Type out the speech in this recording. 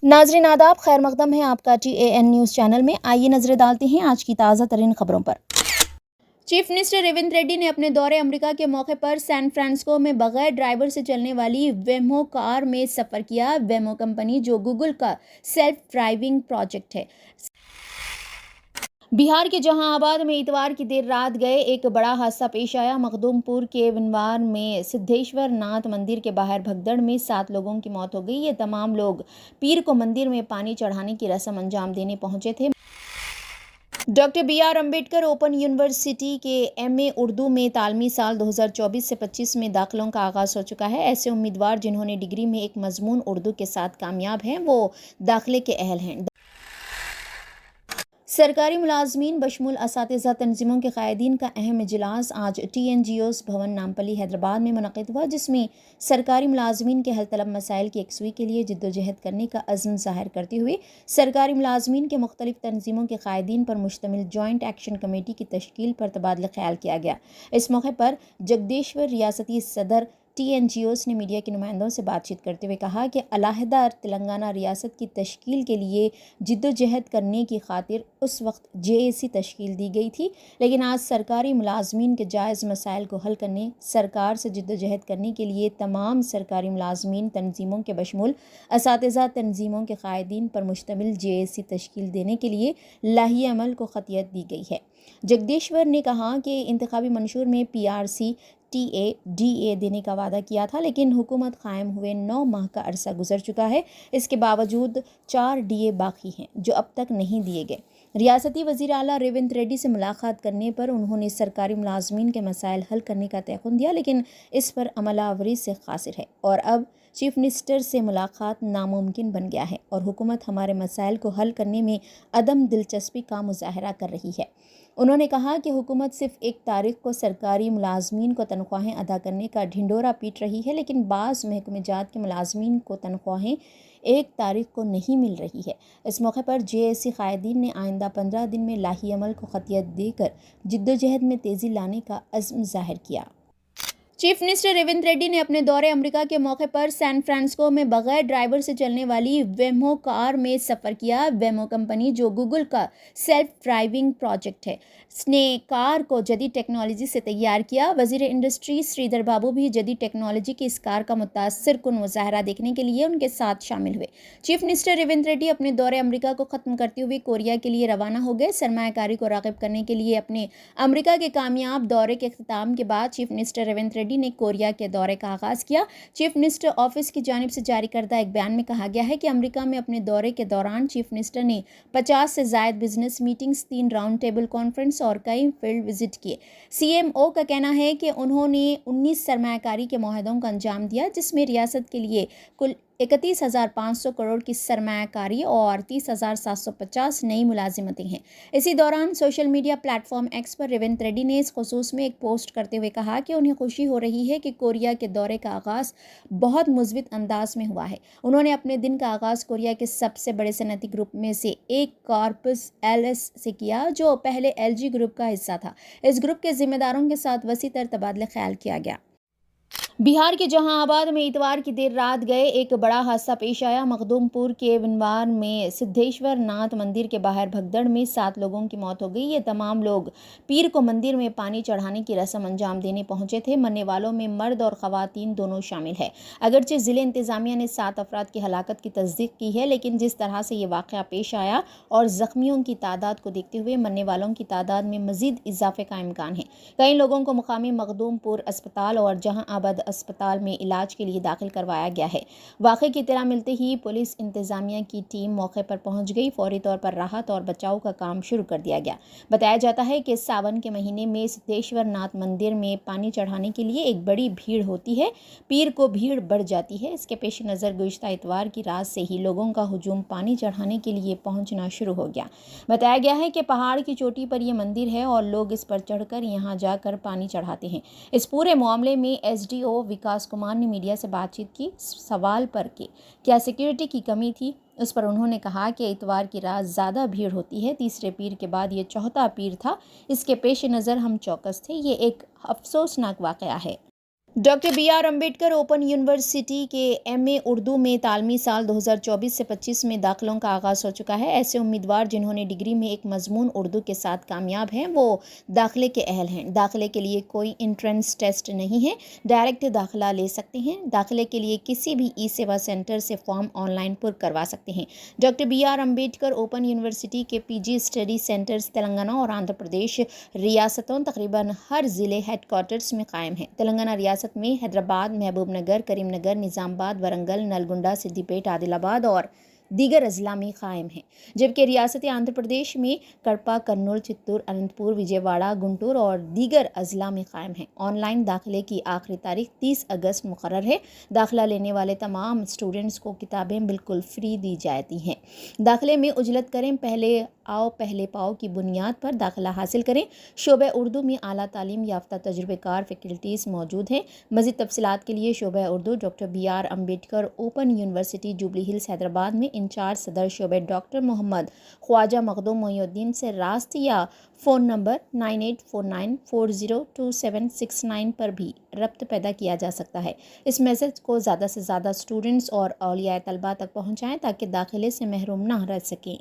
नाजरीन आदाब, खैर मकदम है आपका TAN न्यूज़ चैनल में। आइए नजरें डालते हैं आज की ताज़ा तरीन खबरों पर। चीफ मिनिस्टर रेवंत रेड्डी ने अपने दौरे अमेरिका के मौके पर सैन फ्रांसिस्को में बगैर ड्राइवर से चलने वाली वेमो कार में सफ़र किया। वेमो कंपनी जो गूगल का सेल्फ ड्राइविंग प्रोजेक्ट है। बिहार के जहानाबाद में इतवार की देर रात गए एक बड़ा हादसा पेश आया। मखदूमपुर के वनवार में सिद्धेश्वर नाथ मंदिर के बाहर भगदड़ में 7 लोगों की मौत हो गई। ये तमाम लोग पीर को मंदिर में पानी चढ़ाने की रस्म अंजाम देने पहुंचे थे। Doctor BR Ambedkar open University के MA उर्दू में तालीमी साल 2024 से 25 में दाखिलों का आगाज़ हो चुका है। ऐसे उम्मीदवार जिन्होंने डिग्री में एक मजमून उर्दू के साथ कामयाब हैं वो दाखिले के अहल हैं। सरकारी मुलाजमीन बशमूल असातिज़ा तंजीमों के कायदीन का अहम इजलास आज TNGOs भवन नामपली हैदराबाद में मुनक़िद हुआ, जिसमें सरकारी मुलाजमीन के हल तलब मसाइल की यकसुई के लिए जिद्दोजहद करने का अज़्म ज़ाहिर करते हुए सरकारी मुलाजमीन के मुख्तलिफ तंजीमों के कायदीन पर मुश्तमिल जॉइंट एक्शन कमेटी की तश्कील पर तबादला ख्याल किया गया। इस मौके पर जगदेश्वर रियासती सदर TNGOs ने मीडिया के नुमाइंदों से बातचीत करते हुए कहा कि अलहदा तेलंगाना रियासत की तश्कील के लिए जिद्दोजहद करने की खातिर उस वक्त JAC तश्कील दी गई थी, लेकिन आज सरकारी मुलाजमीन के जायज़ मसाइल को हल करने सरकार से जिद्दोजहद करने के लिए तमाम सरकारी मुलाजमीन तंजीमों के बशमूल असातिज़ा तंजीमों के कायदीन पर मुश्तमिल JAC तश्कील देने के लिए लाही अमल को खतियत दी गई है। जगदेश्वर ने कहा कि इंतखाबी मंशूर में PRC TA DA देने का वादा किया था, लेकिन हुकूमत कायम हुए 9 माह का अरसा गुजर चुका है। इसके बावजूद 4 DA बाकी हैं जो अब तक नहीं दिए गए। रियासती वज़ीर आला रेवंत रेड्डी से मुलाकात करने पर उन्होंने सरकारी मुलाजमीन के मसाइल हल करने का तयक़ुन दिया, लेकिन इस पर अमलावरी से क़ासिर है और अब चीफ मिनिस्टर से मुलाकात नामुमकिन बन गया है और हुकूमत हमारे मसाइल को हल करने में अदम दिलचस्पी का मुज़ाहरा कर रही है। उन्होंने कहा कि हुकूमत सिर्फ 1 तारीख को सरकारी मुलाजमीन को तनख्वाहें अदा करने का ढिंडोरा पीट रही है, लेकिन बाज़ महकमेजात के मुलाजमीन को तनख्वाहें 1 तारीख को नहीं मिल रही है। इस मौके पर JAC कायदीन ने आइंदा 15 दिन में लाही अमल को खतियत देकर जिद्दोजहद में तेज़ी लाने का अज़्म ज़ाहिर किया। चीफ मिनिस्टर रेवंत रेड्डी ने अपने दौरे अमेरिका के मौके पर सैन फ्रांसिस्को में बगैर ड्राइवर से चलने वाली वेमो कार में सफ़र किया। वेमो कंपनी जो गूगल का सेल्फ ड्राइविंग प्रोजेक्ट है ने कार को जदीद टेक्नोलॉजी से तैयार किया। वज़ीर इंडस्ट्री श्रीधर बाबू भी जदीद टेक्नोलॉजी की इस कार का मुतासर कुन मुज़ाहरा देखने के लिए उनके साथ शामिल हुए। चीफ मिनिस्टर रेवंत रेड्डी अपने दौरे अमेरिका को ख़त्म करते हुए कोरिया के लिए रवाना हो गए। सरमायाकारी को राग़िब करने के लिए अपने अमेरिका के कामयाब दौरे के अख्ताम के बाद चीफ मिनिस्टर रेवंत रेड्डी ने कोरिया के दौरे का आगाज़ किया। चीफ मिनिस्टर ऑफिस की जानिब से जारी करदा एक बयान में कहा गया है कि अमेरिका में अपने दौरे के दौरान चीफ मिनिस्टर ने 50 से ज़ायद business meetings, 3 round table conference और कई फील्ड विजिट किए। CMO का कहना है कि उन्होंने 19 सरमायाकारी के मुआहदों का अंजाम दिया, जिसमें रियासत के लिए कुल 31,500 करोड़ की सरमायाकारी और 30,750 नई मुलाजिमतें हैं। इसी दौरान सोशल मीडिया प्लेटफॉर्म X पर रेवंत रेड्डी ने इस खुसूस में एक पोस्ट करते हुए कहा कि उन्हें खुशी हो रही है कि कोरिया के दौरे का आगाज़ बहुत मुस्बित अंदाज में हुआ है। उन्होंने अपने दिन का आगाज़ कोरिया के सबसे बड़े सनती ग्रुप में से एक कॉर्पस LS से किया, जो पहले LG ग्रुप का हिस्सा था। इस ग्रुप के जिम्मेदारों के साथ वसी तर तबादला ख्याल किया गया। बिहार के जहानाबाद में इतवार की देर रात गए एक बड़ा हादसा पेश आया। मखदूमपुर के वनवार में सिद्धेश्वर नाथ मंदिर के बाहर भगदड़ में 7 लोगों की मौत हो गई। ये तमाम लोग पीर को मंदिर में पानी चढ़ाने की रस्म अंजाम देने पहुंचे थे। मरने वालों में मर्द और ख़वातीन दोनों शामिल है। अगरचे ज़िले इंतज़ामिया ने 7 अफराद की हलाकत की तस्दीक की है, लेकिन जिस तरह से ये वाक़या पेश आया और ज़ख्मियों की तादाद को देखते हुए मरने वालों की तादाद में मज़ीद इजाफे का इम्कान है। कई लोगों को मुकामी मखदूमपुर अस्पताल और जहानाबाद अस्पताल में इलाज के लिए दाखिल करवाया गया है। वाक़े की इत्तला मिलते ही पुलिस इंतज़ामिया की टीम मौके पर पहुंच गई। फौरी तौर पर राहत और बचाव का काम शुरू कर दिया गया। बताया जाता है कि सावन के महीने में सिद्धेश्वर नाथ मंदिर में पानी चढ़ाने के लिए एक बड़ी भीड़ होती है। पीर को भीड़ बढ़ जाती है। इसके पेश नज़र गुज़िश्ता इतवार की रात से ही लोगों का हुजूम पानी चढ़ाने के लिए पहुँचना शुरू हो गया। बताया गया है कि पहाड़ की चोटी पर यह मंदिर है और लोग इस पर चढ़कर यहाँ जाकर पानी चढ़ाते हैं। इस पूरे मामले में SDO विकास कुमार ने मीडिया से बातचीत की। सवाल पर कि क्या सिक्योरिटी की कमी थी, उस पर उन्होंने कहा कि इतवार की रात ज़्यादा भीड़ होती है। तीसरे पीर के बाद ये चौथा पीर था। इसके पेश नज़र हम चौकस थे। ये एक अफसोसनाक वाक़या है। Doctor B R Ambedkar open University के एमए उर्दू में तालीमी साल 2024 से 25 में दाखिलों का आगाज़ हो चुका है। ऐसे उम्मीदवार जिन्होंने डिग्री में एक मजमून उर्दू के साथ कामयाब हैं वो दाखिले के अहल हैं। दाखिले के लिए कोई इंट्रेंस टेस्ट नहीं है, डायरेक्ट दाखिला ले सकते हैं। दाखिले के लिए किसी भी ई सेवा सेंटर से फॉर्म ऑनलाइन पुर करवा सकते हैं। Doctor B R Ambedkar open University के पीजी स्टडी सेंटर्स तेलंगाना और आंध्र प्रदेश रियासतों तकरीबन हर ज़िले हेडक्वार्टर्स में कायम है। तेलंगाना रियासत में हैदराबाद, महबूब नगर, करीमनगर, निज़ामबाद, वरंगल, नलगुंडा, सिद्दीपेट, आदिलाबाद और दीगर अजला में कायम है, जबकि रियासत आंध्र प्रदेश में कड़पा, कर्नूल, चित्तूर, अनंतपुर, विजयवाड़ा, गुंटूर और दीगर अजला में कायम है। ऑनलाइन दाखिले की आखिरी तारीख 30 अगस्त मुकर्रर है। दाखिला लेने वाले तमाम स्टूडेंट्स को किताबें बिल्कुल फ्री दी जाती हैं। दाखिले में उजलत करें, पहले आओ पहले पाओ की बुनियाद पर दाखिला हासिल करें। शोबे उर्दू में आला तालीम याफ्ता तजुर्बेकार फैकल्टीज़ मौजूद हैं। मज़ीद तफसीलात के लिए शोबे Urdu doctor B R Ambedkar open university Jubilee Hills Hyderabad में इंचार्ज सदर शोबे डॉक्टर मोहम्मद ख्वाजा मखदूम मोइनुद्दीन से रास्त या फ़ोन नंबर 9849402769 पर भी रब्त पैदा किया जा सकता है। इस मैसेज को ज़्यादा से ज़्यादा स्टूडेंट्स और औलिया तलबा तक पहुँचाएँ ताकि दाखिले से महरूम ना रह सकें।